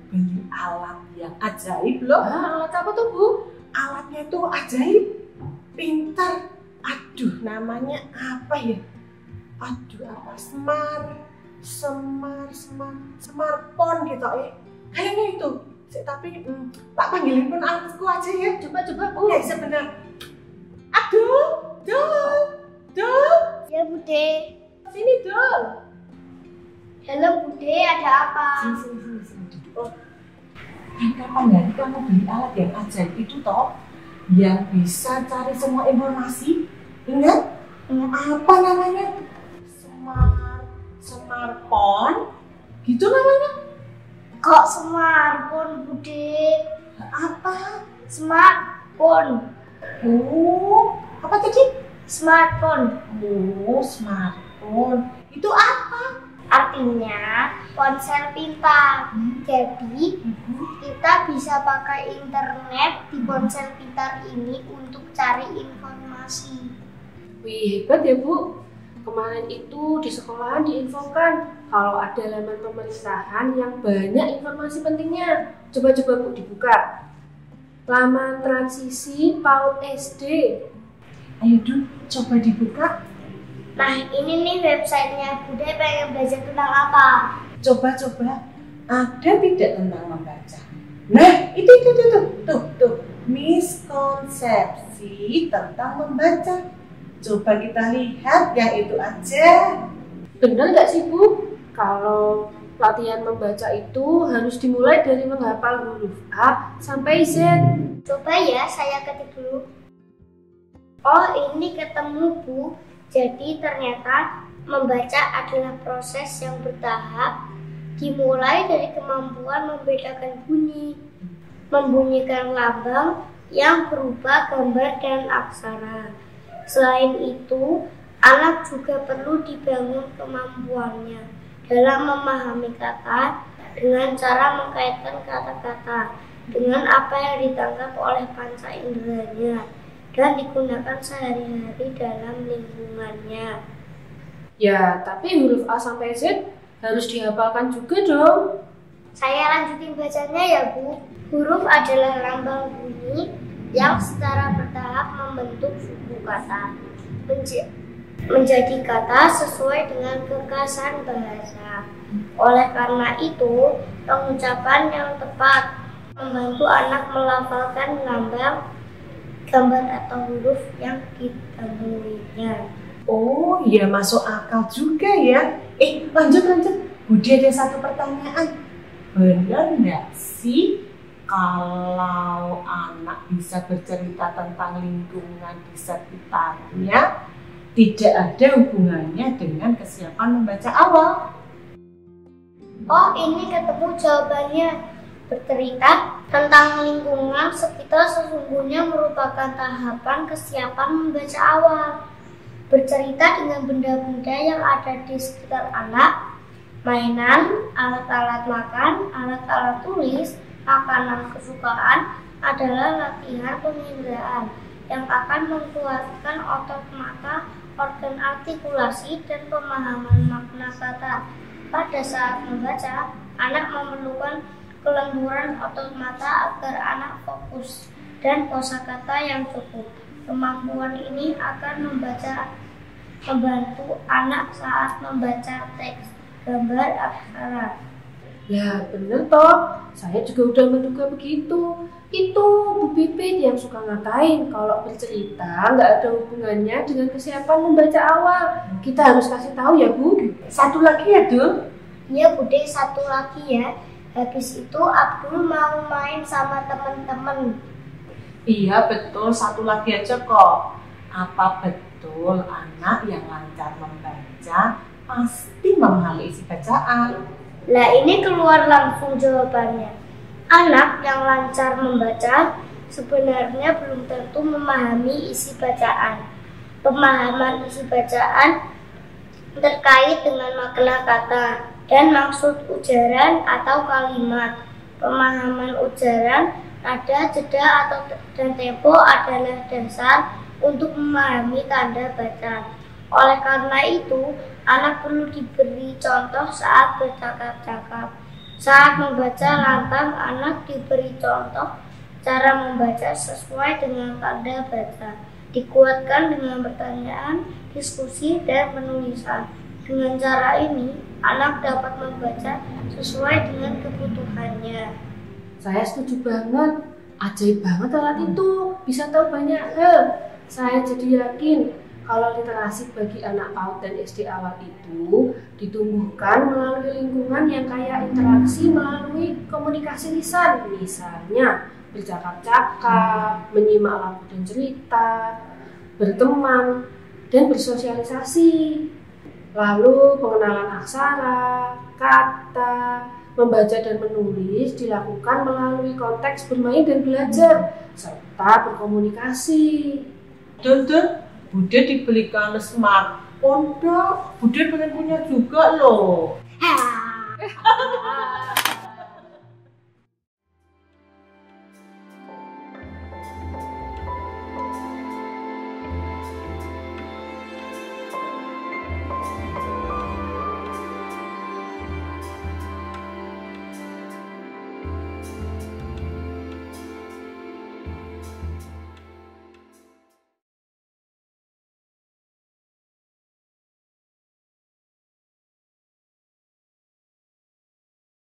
beli alat yang ajaib loh. Alat apa tuh Bu? Alatnya tuh ajaib, pintar. Aduh, namanya apa ya? Aduh, apa? Smartphone gitu kayaknya itu. Tapi tak panggilin pun alatku aja ya. Coba Bu. Oke, sebentar. Aduh, Dul. Ya Bude. Sini Dul. Halo Bude, ada apa? Sini duduk. Oh, kapan hari kamu beli alat yang ajaib itu toh? Yang bisa cari semua informasi. Ingat? Apa namanya? Smartphone. Gitu namanya? Kok smartphone Bude? Apa? Smartphone. Oh, apa tadi? Smartphone. Oh, smartphone. Itu apa? Artinya ponsel pintar. Jadi kita bisa pakai internet di ponsel pintar ini untuk cari informasi. Wih, hebat ya Bu. Kemarin itu di sekolahan diinfokan kalau ada laman pemerintahan yang banyak informasi pentingnya. Coba Bu dibuka. Laman transisi PAUD SD. Ayo Dul, coba dibuka. Nah ini nih websitenya. Bude pengen belajar tentang apa? Coba. Ada tidak tentang membaca? Nah, itu. Tuh. Miskonsepsi tentang membaca. Coba kita lihat yang itu aja. Benar nggak sih Bu? Kalau latihan membaca itu harus dimulai dari menghafal huruf A sampai Z. Coba ya, saya ketik dulu. Oh, ini ketemu Bu. Jadi ternyata membaca adalah proses yang bertahap, dimulai dari kemampuan membedakan bunyi, membunyikan lambang yang berubah gambar dan aksara. Selain itu, anak juga perlu dibangun kemampuannya dalam memahami kata dengan cara mengkaitkan kata-kata dengan apa yang ditangkap oleh panca inderanya dan digunakan sehari-hari dalam lingkungannya. Ya, tapi huruf A sampai Z harus dihafalkan juga dong. Saya lanjutin bacanya ya Bu. Huruf adalah lambang bunyi yang secara bertahap membentuk suku kata menjadi kata sesuai dengan kekhasan bahasa. Oleh karena itu, pengucapan yang tepat membantu anak melafalkan lambang, gambar atau huruf yang ditemuinya. Oh, ya masuk akal juga ya. Lanjut. Budi ada satu pertanyaan. Benar nggak sih kalau anak bisa bercerita tentang lingkungan di sekitarnya tidak ada hubungannya dengan kesiapan membaca awal? Oh, ini ketemu jawabannya. Bercerita tentang lingkungan sekitar sesungguhnya merupakan tahapan kesiapan membaca awal. Bercerita dengan benda-benda yang ada di sekitar anak, mainan, alat-alat makan, alat-alat tulis, makanan kesukaan adalah latihan penginderaan yang akan menguatkan otot mata, organ artikulasi, dan pemahaman makna kata. Pada saat membaca, anak memerlukan kelenturan otot mata agar anak fokus dan kosakata yang cukup. Kemampuan ini akan membantu anak saat membaca teks, gambar, aksara. Ya bener toh, saya juga udah menduga begitu. Itu Bu Pipit yang suka ngatain kalau bercerita nggak ada hubungannya dengan kesiapan membaca awal. Kita harus kasih tahu ya Bu. Satu lagi ya Dul. Iya Bude, satu lagi ya. Habis itu Abdul mau main sama teman-teman. Iya betul, satu lagi aja kok. Apa betul anak yang lancar membaca pasti memahami isi bacaan? Lah ini keluar langsung jawabannya. Anak yang lancar membaca sebenarnya belum tentu memahami isi bacaan. Pemahaman isi bacaan terkait dengan makna kata dan maksud ujaran atau kalimat. Pemahaman ujaran, nada, jeda dan tempo adalah dasar untuk memahami tanda baca. Oleh karena itu, anak perlu diberi contoh saat bercakap-cakap. Saat membaca lantang, anak diberi contoh cara membaca sesuai dengan tanda baca. Dikuatkan dengan pertanyaan, diskusi, dan penulisan. Dengan cara ini, anak dapat membaca sesuai dengan kebutuhannya. Saya setuju banget. Ajaib banget alat itu. Bisa tahu banyak hal. Saya jadi yakin kalau literasi bagi anak PAUD dan SD awal itu ditumbuhkan melalui lingkungan yang kaya interaksi melalui komunikasi lisan. Misalnya, bercakap-cakap, menyimak lagu dan cerita, berteman, dan bersosialisasi. Lalu pengenalan aksara, kata, membaca dan menulis dilakukan melalui konteks bermain dan belajar, serta berkomunikasi. Betul, Bude dibelikan smartphone dong. Bude pengen punya juga loh.